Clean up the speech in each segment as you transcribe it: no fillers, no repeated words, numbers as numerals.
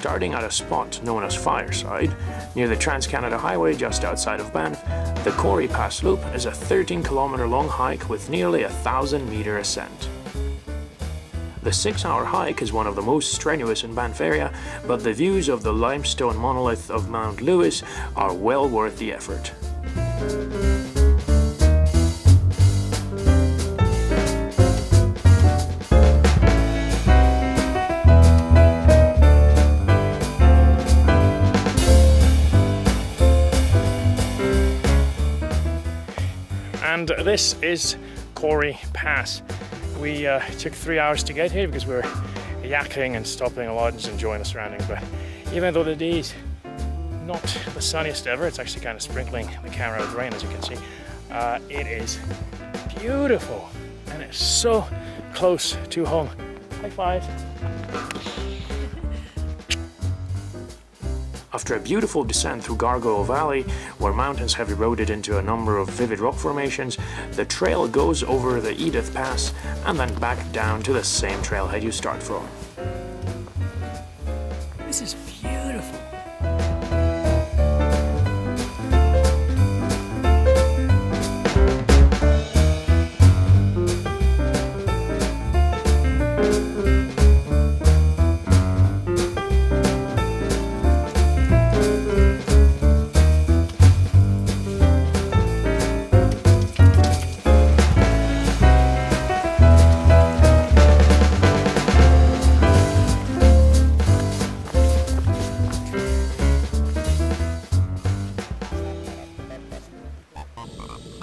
Starting at a spot known as Fireside, near the Trans-Canada Highway just outside of Banff, the Cory Pass Loop is a 13-kilometre long hike with nearly a 1,000-metre ascent. The 6-hour hike is one of the most strenuous in Banff area, but the views of the limestone monolith of Mount Lewis are well worth the effort. And this is Cory Pass. We took 3 hours to get here because we were yakking and stopping a lot and just enjoying the surroundings. But even though the day is not the sunniest ever, it's actually kind of sprinkling the camera with rain, as you can see. It is beautiful and it's so close to home. High five. After a beautiful descent through Gargoyle Valley, where mountains have eroded into a number of vivid rock formations, the trail goes over the Edith Pass and then back down to the same trailhead you start from. This is beautiful.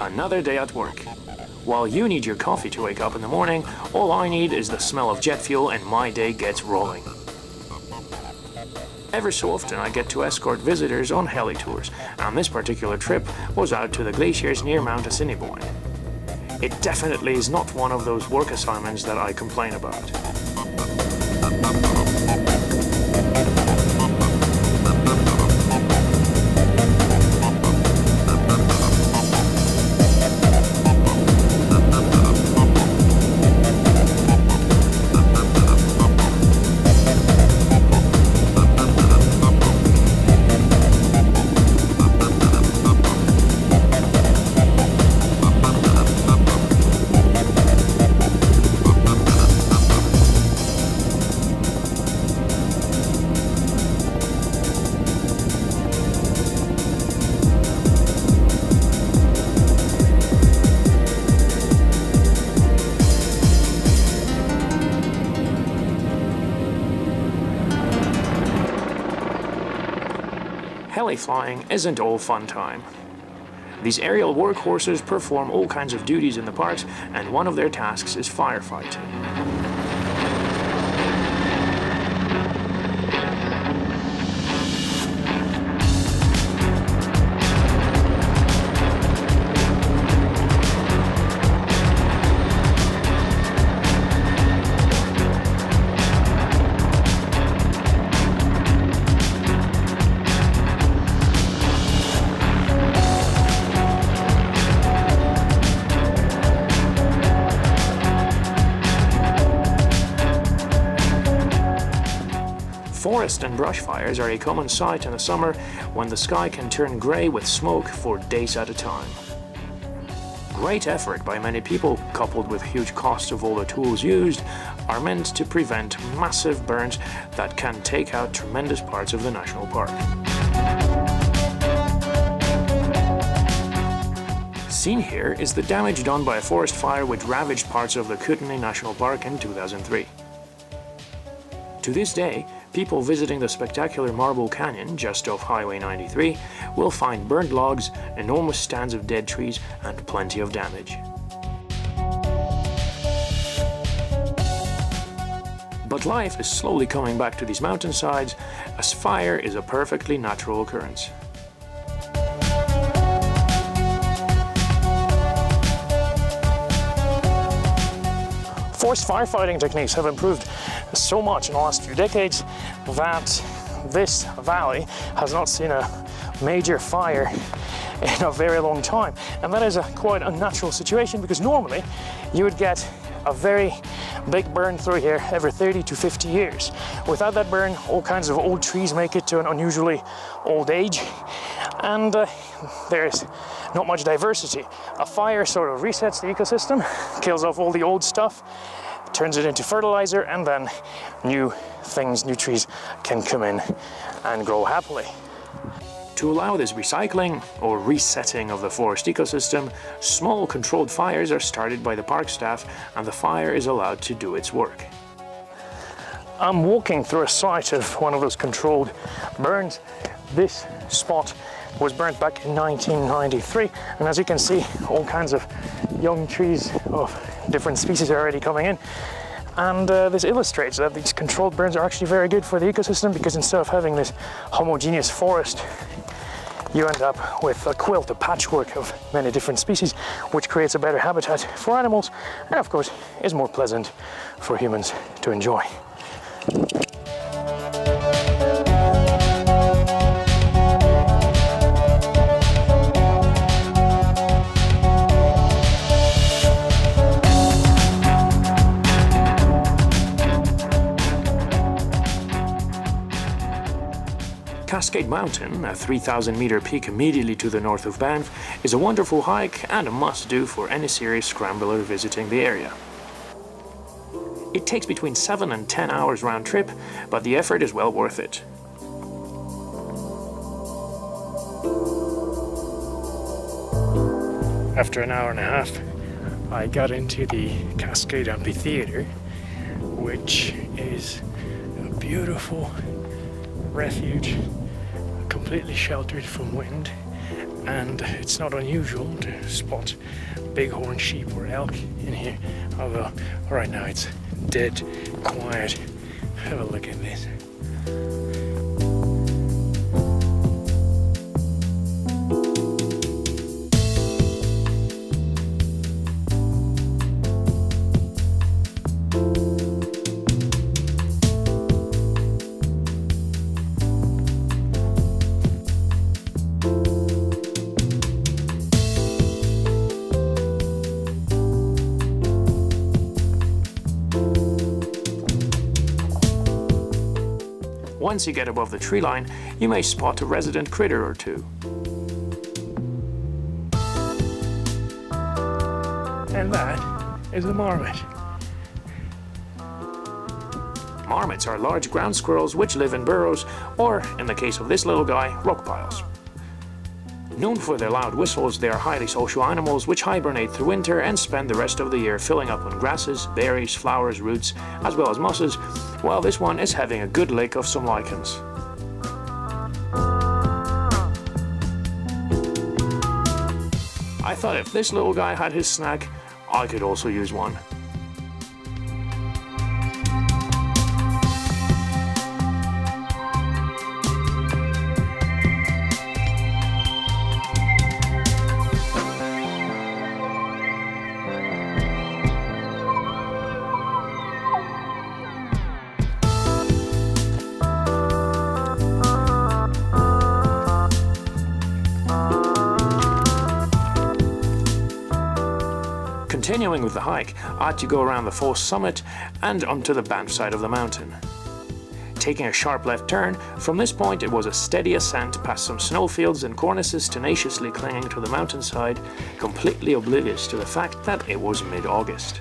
Another day at work. While you need your coffee to wake up in the morning, all I need is the smell of jet fuel and my day gets rolling. Ever so often I get to escort visitors on heli tours, and this particular trip was out to the glaciers near Mount Assiniboine. It definitely is not one of those work assignments that I complain about. Heli flying isn't all fun time. These aerial workhorses perform all kinds of duties in the park, and one of their tasks is firefighting. Forest and brush fires are a common sight in the summer when the sky can turn grey with smoke for days at a time. Great effort by many people, coupled with huge cost of all the tools used, are meant to prevent massive burns that can take out tremendous parts of the national park. Seen here is the damage done by a forest fire which ravaged parts of the Kootenay National Park in 2003. To this day, people visiting the spectacular Marble Canyon just off Highway 93 will find burnt logs, enormous stands of dead trees, and plenty of damage. But life is slowly coming back to these mountainsides, as fire is a perfectly natural occurrence. Forced firefighting techniques have improved so much in the last few decades that this valley has not seen a major fire in a very long time. And that is quite a unnatural situation, because normally you would get a very big burn through here every 30 to 50 years. Without that burn, all kinds of old trees make it to an unusually old age, and there's not much diversity. A fire sort of resets the ecosystem, kills off all the old stuff, turns it into fertilizer, and then new things, new trees can come in and grow happily. To allow this recycling or resetting of the forest ecosystem, small controlled fires are started by the park staff, and the fire is allowed to do its work. I'm walking through a site of one of those controlled burns. This spot was burnt back in 1993, and as you can see, all kinds of young trees of different species are already coming in. And this illustrates that these controlled burns are actually very good for the ecosystem, because instead of having this homogeneous forest, you end up with a quilt, a patchwork of many different species, which creates a better habitat for animals, and of course is more pleasant for humans to enjoy. Cascade Mountain, a 3,000-meter peak immediately to the north of Banff, is a wonderful hike and a must-do for any serious scrambler visiting the area. It takes between 7 and 10 hours round trip, but the effort is well worth it. After an hour and a half, I got into the Cascade Amphitheater, which is a beautiful refuge, completely sheltered from wind, and it's not unusual to spot bighorn sheep or elk in here, although right now it's dead quiet. Have a look at this. Once you get above the tree line, you may spot a resident critter or two. And that is a marmot. Marmots are large ground squirrels which live in burrows, or, in the case of this little guy, rock piles. Known for their loud whistles, they are highly social animals which hibernate through winter and spend the rest of the year filling up on grasses, berries, flowers, roots, as well as mosses, while this one is having a good lick of some lichens. I thought if this little guy had his snack, I could also use one. Continuing with the hike, I had to go around the falls summit and onto the Banff side of the mountain. Taking a sharp left turn, from this point it was a steady ascent past some snowfields and cornices tenaciously clinging to the mountainside, completely oblivious to the fact that it was mid-August.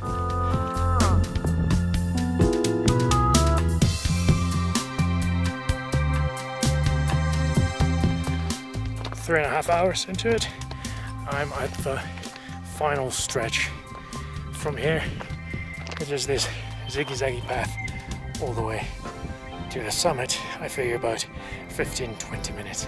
3.5 hours into it, I'm at the final stretch. From here, it's just this ziggy-zaggy path all the way to the summit. I figure about 15-20 minutes.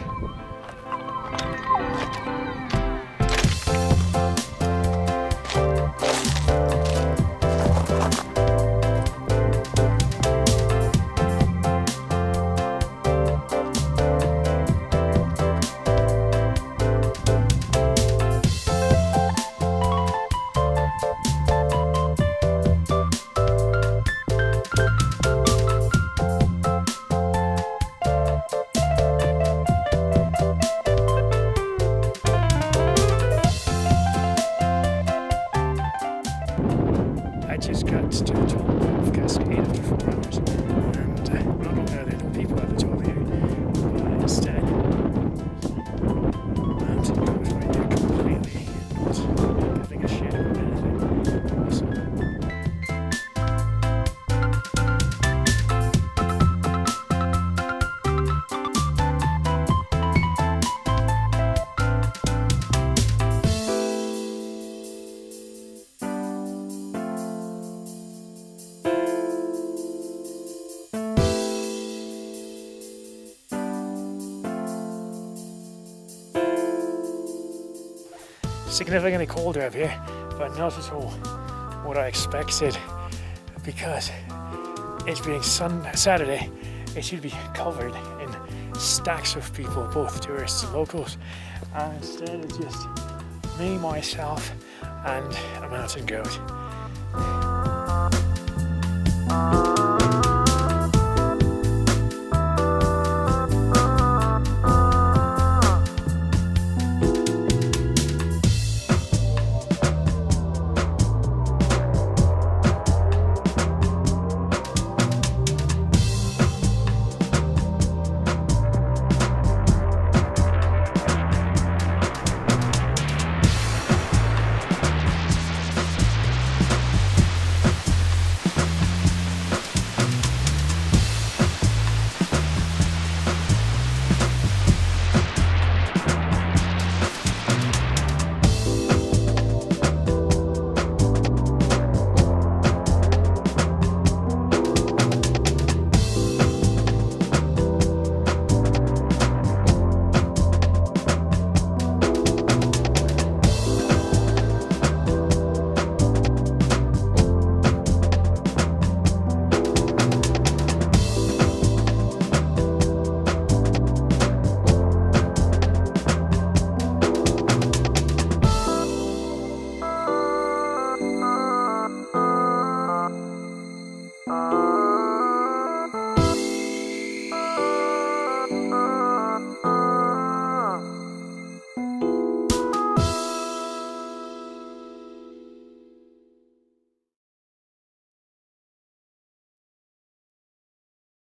significantly colder up here, but not at all what I expected, because it's being Saturday. It should be covered in stacks of people, both tourists and locals, and instead it's just me, myself, and a mountain goat.